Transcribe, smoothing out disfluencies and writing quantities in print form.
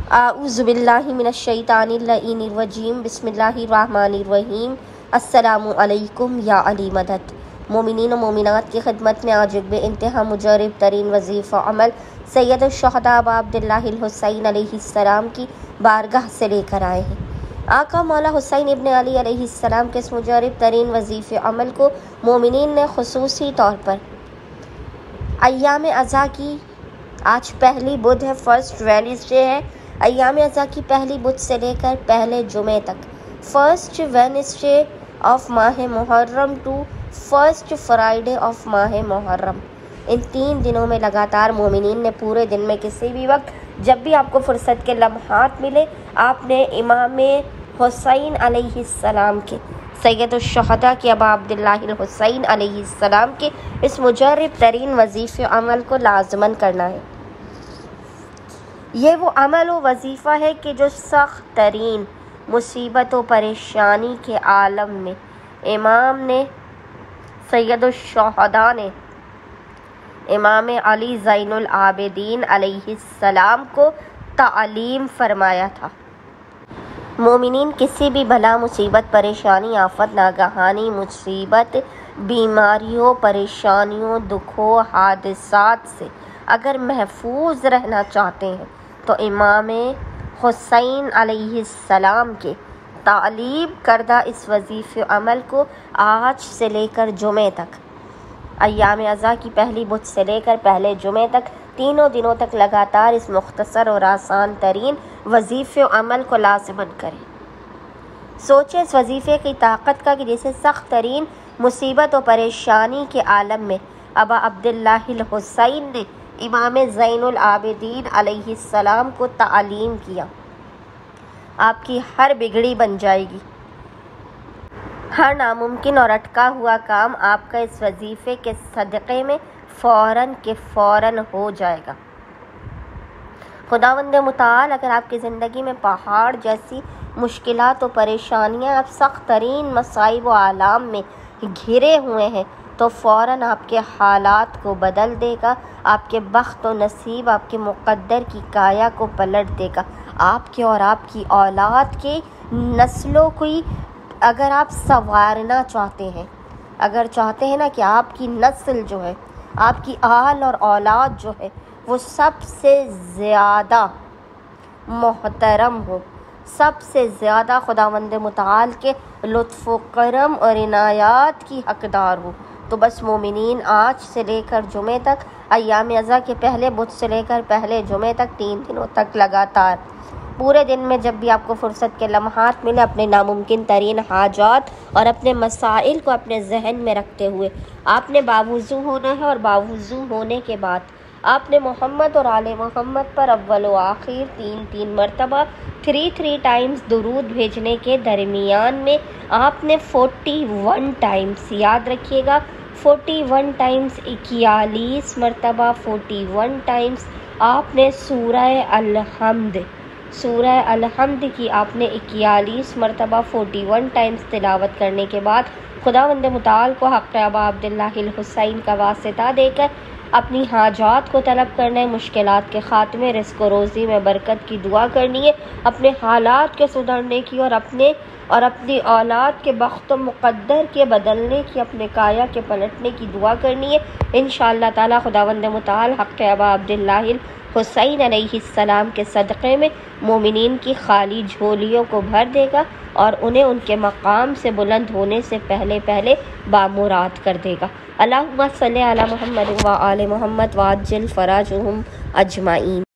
आऊज़ुबिल्लाहि मिनश्शैतानिर्रजीम बिस्मिल्लाहिर्रहमानिर्रहीम। अस्सलामु अलैकुम या अली मदद। मोमिनीन व मोमिनात की खिदमत में आज एक बेइंतहा मुजरब तरीन वजीफ़ा अमल सैयदुश्शहदा अबा अब्दुल्लाहिल हुसैन अलैहिस्सलाम की बारगाह से लेकर आए हैं। आका मौला हुसैन इब्न अली अलैहिस्सलाम के इस मुजरब तरीन वजीफ़े अमल को मोमिनीन ने खुसूसी तौर पर अय्याम अज़ा की, आज पहली बुध है, फर्स्ट वेडनेसडे है, अय्याम अज़ा की पहली बुध से लेकर पहले जुमे तक, फर्स्ट वेडनेसडे ऑफ माह Muharram to first Friday of माह मुहर्रम, इन 3 दिनों में लगातार मोमिनीन ने पूरे दिन में किसी भी वक्त जब भी आपको फुर्सत के लम्हात मिले, आपने इमाम हुसैन अलैहिस्सलाम के सैयदुश्शहदा के अबा अब्दुल्लाहिल हुसैन अलैहिस्सलाम के इस मुजरब तरीन वजीफ़े अमल को लाज़मन करना है। ये वो अमल व वजीफ़ा है कि जो सख्त तरीन मुसीबत व परेशानी के आलम में इमाम ने सैयदुश्शहदा ने इमाम अली ज़ैनुल आबिदीन अलैहिस्सलाम को तालीम फरमाया था। मोमिनीन किसी भी भला मुसीबत, परेशानी, आफत, नागहानी मुसीबत, बीमारियों, परेशानियों, दुखों, हादसात से अगर महफूज रहना चाहते हैं तो इमाम हुसैन अलैहिस्सलाम के तालीम करदा इस वजीफ़े अमल को आज से लेकर जुमे तक, अय्याम अज़ा की पहली बुध से लेकर पहले जुमे तक, तीनों दिनों तक लगातार इस मुख्तसर और आसान तरीन वजीफ़े अमल को लाज़िमन करें। सोचें इस वजीफ़े की ताकत का कि जैसे सख्त तरीन मुसीबत और परेशानी के आलम में अबा अब्दुल्लाहिल हुसैन ने इमाम ज़ैनुल आबिदीन अलैहिस्सलाम को तालीम किया, आपकी हर बिगड़ी बन जाएगी, हर नामुमकिन और अटका हुआ काम आपका इस वजीफ़े के सदक़े में फ़ौरन के फ़ौरन हो जाएगा। खुदावंद मुताल अगर आपकी ज़िंदगी में पहाड़ जैसी मुश्किलात और परेशानियाँ, आप सख्त तरीन मसाइब व आलाम में घिरे हुए हैं तो फ़ौरन आपके हालात को बदल देगा, आपके बख्त व नसीब, आपके मुक़द्दर की काया को पलट देगा। आपके और आपकी औलाद के नस्लों को अगर आप संवारना चाहते हैं, अगर चाहते हैं ना कि आपकी नस्ल जो है, आपकी आल और औलाद जो है वो सबसे ज़्यादा मोहतरम हो, सबसे ज़्यादा खुदावंद मुताल के लुत्फ़ व करम और इनायात की हकदार हो, तो बस मोमिनीन आज से लेकर जुमे तक, अय्याम अज़ा के पहले बुध से लेकर पहले जुमे तक, 3 दिनों तक लगातार पूरे दिन में जब भी आपको फ़ुर्सत के लम्हात मिले, अपने नामुमकिन तरीन हाजात और अपने मसाइल को अपने जहन में रखते हुए आपने बावुज़ू होना है, और बावुज़ू होने के बाद आपने मोहम्मद और आले मोहम्मद पर अव्वल व आखिर 3 मरतबा 3 टाइम्स दुरूद भेजने के दरमियान में आपने 41 टाइम्स, याद रखिएगा 41 टाइम्स, 41 मरतबा 41 टाइम्स आपने सूरह अलहम्द की आपने 41 मरतबा 41 टाइम्स तिलावत करने के बाद खुदावंद मुताल को हक़ अबा अब्दुल्लाहिल हुसैन का वास्ता देकर अपनी हाजात को तलब करना है, मुश्किलात के ख़ात्मे, रिज़्क़ व रोज़ी में बरकत की दुआ करनी है, अपने हालात के सुधरने की और अपनी औलाद के बख्त व मुक़द्दर के बदलने की, अपने काया के पलटने की दुआ करनी है। इंशाअल्लाह ताला खुदावंद मुताल हक़ अबा अब्दुल्लाहिल हुसैन अलैहिस्सलाम के सदक़े में मोमिनीन की खाली झोलियों को भर देगा और उन्हें उनके मकाम से बुलंद होने से पहले पहले बामुराद कर देगा। अल्लाहुम्मा सल्ली अला मुहम्मद व आले मुहम्मद व अज्जिल फ़राजहुम अजमाइन।